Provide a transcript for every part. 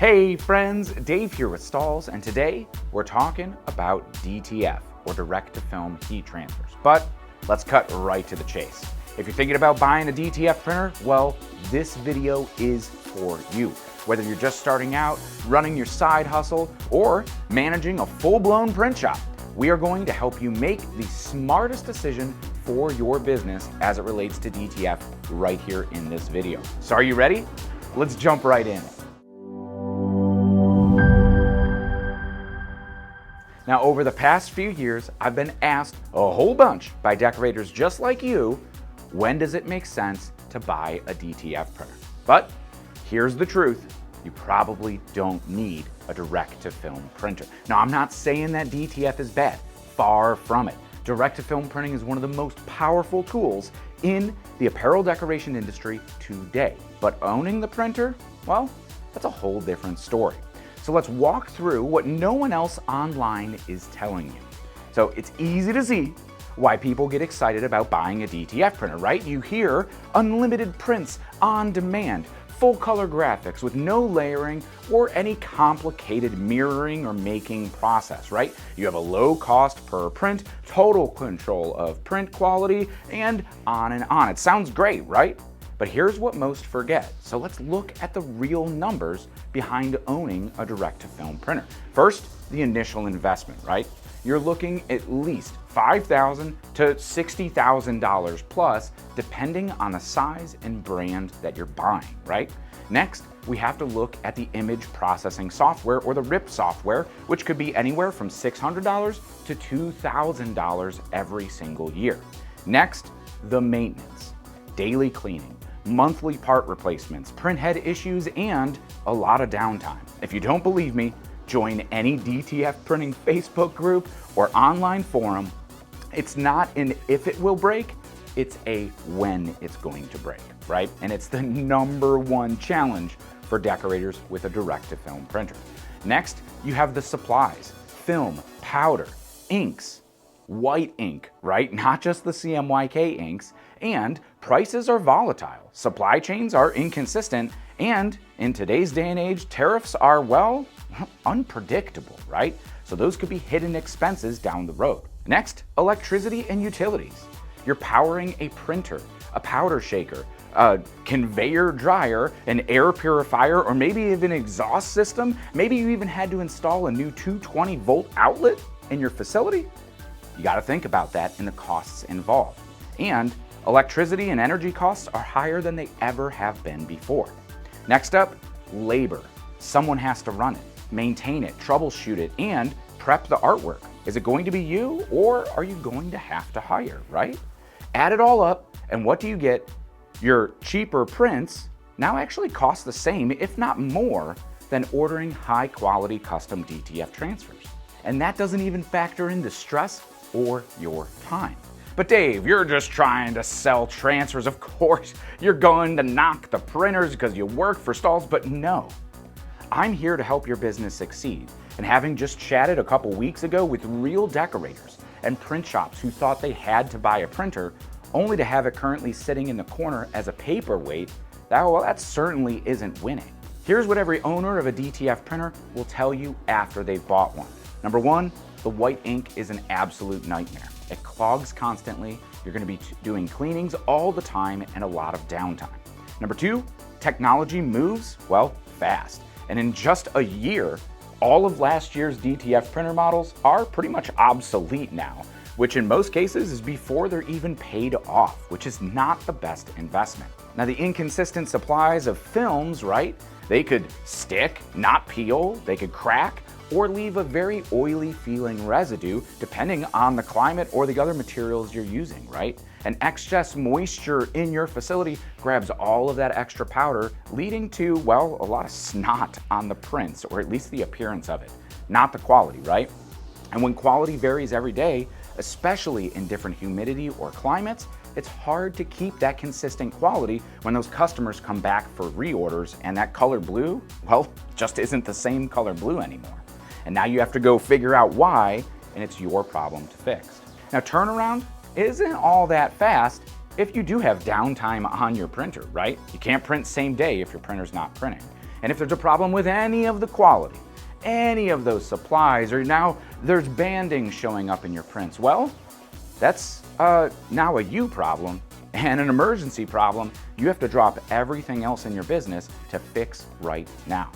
Hey friends, Dave here with Stahls, and today we're talking about DTF, or direct-to-film heat transfers. But let's cut right to the chase. If you're thinking about buying a DTF printer, well, this video is for you. Whether you're just starting out, running your side hustle, or managing a full-blown print shop, we are going to help you make the smartest decision for your business as it relates to DTF right here in this video. So are you ready? Let's jump right in. Now, over the past few years, I've been asked a whole bunch by decorators just like you, when does it make sense to buy a DTF printer? But here's the truth, you probably don't need a direct-to-film printer. Now, I'm not saying that DTF is bad, far from it. Direct-to-film printing is one of the most powerful tools in the apparel decoration industry today. But owning the printer, well, that's a whole different story. So let's walk through what no one else online is telling you. So it's easy to see why people get excited about buying a DTF printer, right? You hear unlimited prints on demand, full color graphics with no layering or any complicated mirroring or making process, right? You have a low cost per print, total control of print quality, and on and on. It sounds great, right? But here's what most forget. So let's look at the real numbers behind owning a direct-to-film printer. First, the initial investment, right? You're looking at least $5,000 to $60,000 plus, depending on the size and brand that you're buying, right? Next, we have to look at the image processing software, or the RIP software, which could be anywhere from $600 to $2,000 every single year. Next, the maintenance, daily cleaning, monthly part replacements, print head issues, and a lot of downtime. If you don't believe me, join any DTF printing Facebook group or online forum. It's not an if it will break, it's a when it's going to break, right? And it's the #1 challenge for decorators with a direct-to-film printer. Next, you have the supplies, film, powder, inks, white ink, right? Not just the CMYK inks, and prices are volatile, supply chains are inconsistent, and in today's day and age, tariffs are, well, unpredictable, right? So those could be hidden expenses down the road. Next, electricity and utilities. You're powering a printer, a powder shaker, a conveyor dryer, an air purifier, or maybe even an exhaust system. Maybe you even had to install a new 220-volt outlet in your facility. You got to think about that and the costs involved. And electricity and energy costs are higher than they ever have been before. Next up, labor. Someone has to run it, maintain it, troubleshoot it, and prep the artwork. Is it going to be you, or are you going to have to hire, right? Add it all up, and what do you get? Your cheaper prints now actually cost the same, if not more, than ordering high-quality custom DTF transfers. And that doesn't even factor in the stress or your time. But Dave, you're just trying to sell transfers. Of course, you're going to knock the printers because you work for Stahls, but no. I'm here to help your business succeed. And having just chatted a couple weeks ago with real decorators and print shops who thought they had to buy a printer, only to have it currently sitting in the corner as a paperweight, that certainly isn't winning. Here's what every owner of a DTF printer will tell you after they've bought one. Number one, the white ink is an absolute nightmare. It clogs constantly, you're gonna be doing cleanings all the time and a lot of downtime. Number two, technology moves, well, fast. And in just a year, all of last year's DTF printer models are pretty much obsolete now, which in most cases is before they're even paid off, which is not the best investment. Now, the inconsistent supplies of films, right? They could stick, not peel, they could crack, or leave a very oily feeling residue depending on the climate or the other materials you're using, right? And excess moisture in your facility grabs all of that extra powder, leading to, well, a lot of snot on the prints, or at least the appearance of it, not the quality, right? And when quality varies every day, especially in different humidity or climates, it's hard to keep that consistent quality when those customers come back for reorders and that color blue, well, just isn't the same color blue anymore. And now you have to go figure out why, and it's your problem to fix. Now, turnaround isn't all that fast if you do have downtime on your printer, right? You can't print same day if your printer's not printing. And if there's a problem with any of the quality, any of those supplies, or now there's banding showing up in your prints, well, that's now a you problem and an emergency problem you have to drop everything else in your business to fix right now.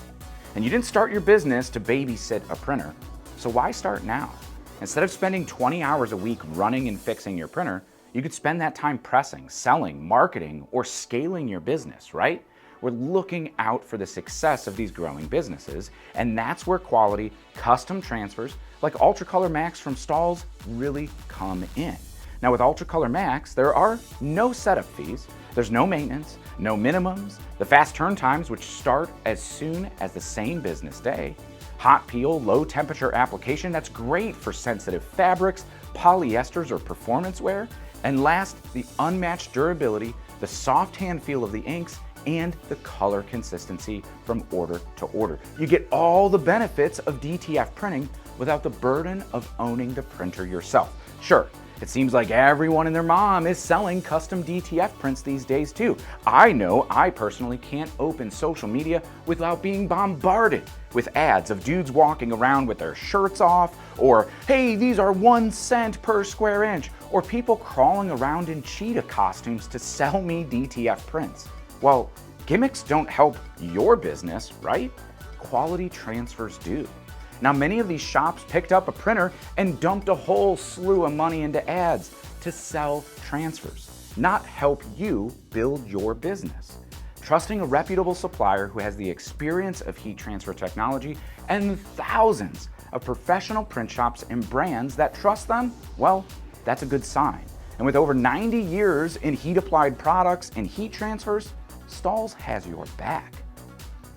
And you didn't start your business to babysit a printer, so why start now? Instead of spending 20 hours a week running and fixing your printer, you could spend that time pressing, selling, marketing, or scaling your business, right? We're looking out for the success of these growing businesses, and that's where quality custom transfers like UltraColor Max from Stahls really come in. Now with UltraColor Max, there are no setup fees, there's no maintenance, no minimums, the fast turn times which start as soon as the same business day, hot peel, low temperature application that's great for sensitive fabrics, polyesters, or performance wear, and last, the unmatched durability, the soft hand feel of the inks, and the color consistency from order to order. You get all the benefits of DTF printing without the burden of owning the printer yourself. Sure, it seems like everyone and their mom is selling custom DTF prints these days too. I know I personally can't open social media without being bombarded with ads of dudes walking around with their shirts off, or hey, these are 1 cent per square inch, or people crawling around in cheetah costumes to sell me DTF prints. Well, gimmicks don't help your business, right? Quality transfers do. Now, many of these shops picked up a printer and dumped a whole slew of money into ads to sell transfers, not help you build your business. Trusting a reputable supplier who has the experience of heat transfer technology and thousands of professional print shops and brands that trust them, well, that's a good sign. And with over 90 years in heat-applied products and heat transfers, Stahls has your back.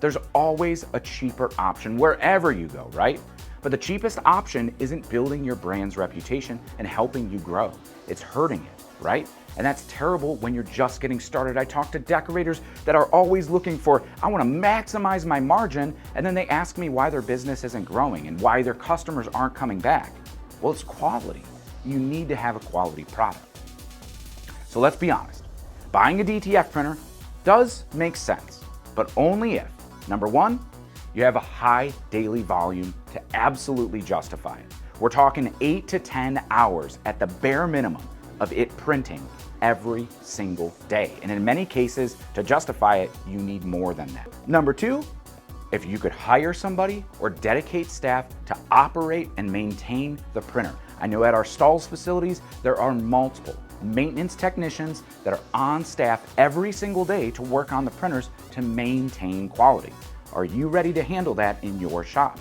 There's always a cheaper option wherever you go, right? But the cheapest option isn't building your brand's reputation and helping you grow. It's hurting it, right? And that's terrible when you're just getting started. I talk to decorators that are always looking for, I want to maximize my margin, and then they ask me why their business isn't growing and why their customers aren't coming back. Well, it's quality. You need to have a quality product. So let's be honest, buying a DTF printer does make sense, but only if, number one, you have a high daily volume to absolutely justify it. We're talking 8 to 10 hours at the bare minimum of it printing every single day. And in many cases, to justify it, you need more than that. Number two, if you could hire somebody or dedicate staff to operate and maintain the printer. I know at our Stahls facilities, there are multiple maintenance technicians that are on staff every single day to work on the printers to maintain quality. Are you ready to handle that in your shop?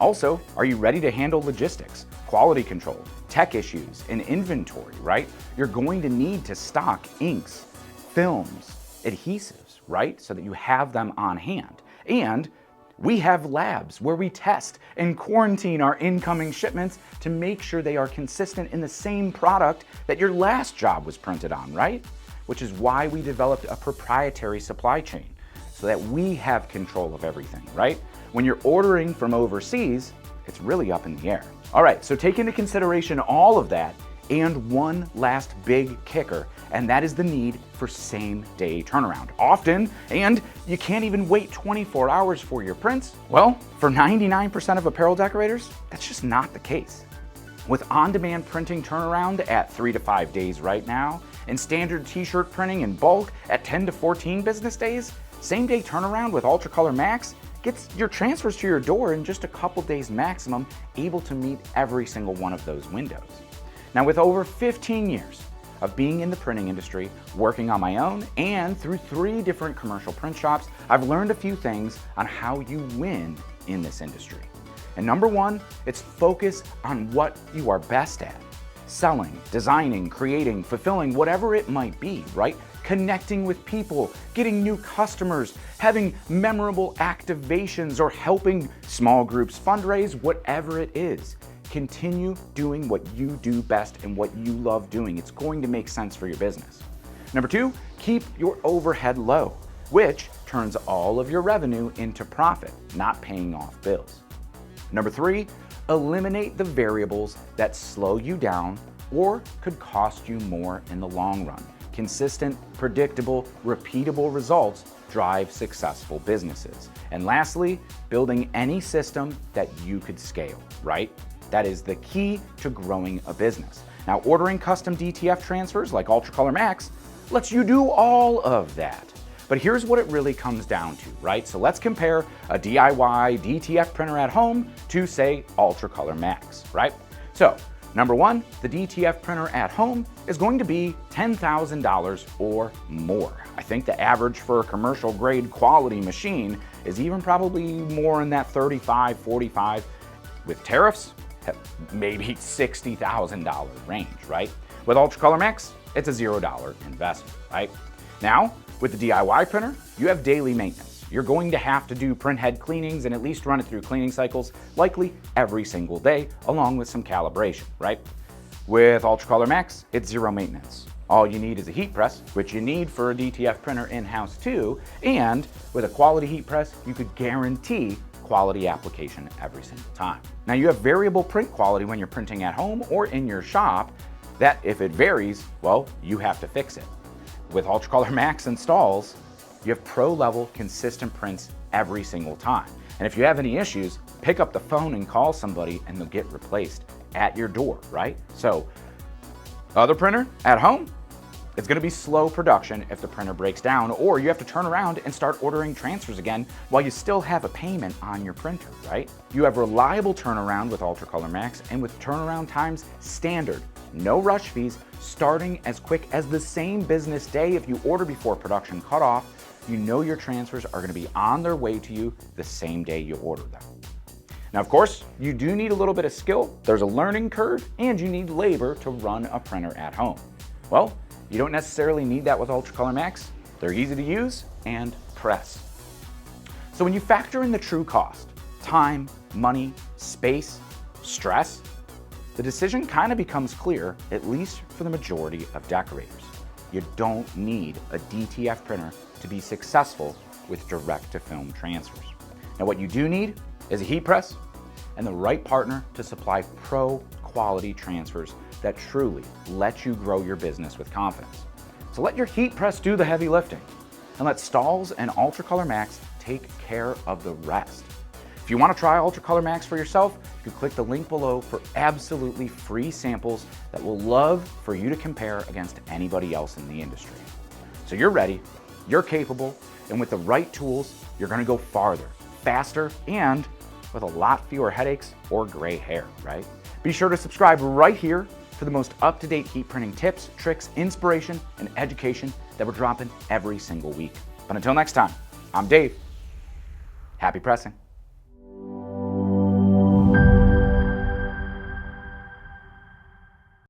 Also, are you ready to handle logistics, quality control, tech issues, and inventory, right? You're going to need to stock inks, films, adhesives, right? So that you have them on hand. And we have labs where we test and quarantine our incoming shipments to make sure they are consistent in the same product that your last job was printed on, right? Which is why we developed a proprietary supply chain so that we have control of everything, right? When you're ordering from overseas, it's really up in the air. All right, so take into consideration all of that and one last big kicker, and that is the need for same-day turnaround. Often, and you can't even wait 24 hours for your prints. Well, for 99% of apparel decorators, that's just not the case. With on-demand printing turnaround at 3 to 5 days right now, and standard t-shirt printing in bulk at 10 to 14 business days, same-day turnaround with UltraColor Max gets your transfers to your door in just a couple days maximum, able to meet every single one of those windows. Now, with over 15 years of being in the printing industry, working on my own, and through 3 different commercial print shops, I've learned a few things on how you win in this industry. And number one, it's focus on what you are best at. Selling, designing, creating, fulfilling, whatever it might be, right? Connecting with people, getting new customers, having memorable activations, or helping small groups fundraise, whatever it is. Continue doing what you do best and what you love doing. It's going to make sense for your business. Number two, keep your overhead low, which turns all of your revenue into profit, not paying off bills. Number three, eliminate the variables that slow you down or could cost you more in the long run. Consistent, predictable, repeatable results drive successful businesses. And lastly, building any system that you could scale, right? That is the key to growing a business. Now, ordering custom DTF transfers like UltraColor Max lets you do all of that. But here's what it really comes down to, right? So let's compare a DIY DTF printer at home to, say, UltraColor Max, right? So, number one, the DTF printer at home is going to be $10,000 or more. I think the average for a commercial grade quality machine is even probably more in that $35,000, $45,000. With tariffs, maybe $60,000 range, right? With UltraColor Max, it's a $0 investment, right? Now, with the DIY printer, you have daily maintenance. You're going to have to do print head cleanings and at least run it through cleaning cycles, likely every single day, along with some calibration, right? With UltraColor Max, it's zero maintenance. All you need is a heat press, which you need for a DTF printer in-house too, and with a quality heat press, you could guarantee quality application every single time. Now, you have variable print quality when you're printing at home or in your shop that if it varies, well, you have to fix it. With UltraColor Max and Stahls, you have pro-level consistent prints every single time. And if you have any issues, pick up the phone and call somebody and they'll get replaced at your door, right? So, other printer at home, it's gonna be slow production if the printer breaks down, or you have to turn around and start ordering transfers again while you still have a payment on your printer, right? You have reliable turnaround with UltraColor Max, and with turnaround times standard, no rush fees, starting as quick as the same business day. If you order before production cutoff, you know your transfers are gonna be on their way to you the same day you order them. Now, of course, you do need a little bit of skill, there's a learning curve, and you need labor to run a printer at home. Well, you don't necessarily need that with UltraColor Max. They're easy to use and press. So when you factor in the true cost, time, money, space, stress, the decision kind of becomes clear, at least for the majority of decorators. You don't need a DTF printer to be successful with direct-to-film transfers. Now, what you do need is a heat press and the right partner to supply pro-quality transfers that truly let you grow your business with confidence. So let your heat press do the heavy lifting and let Stahls and UltraColor Max take care of the rest. If you want to try UltraColor Max for yourself, you can click the link below for absolutely free samples that we'll love for you to compare against anybody else in the industry. So you're ready, you're capable, and with the right tools, you're going to go farther, faster, and with a lot fewer headaches or gray hair, right? Be sure to subscribe right here for the most up-to-date heat printing tips, tricks, inspiration, and education that we're dropping every single week. But until next time, I'm Dave. Happy pressing.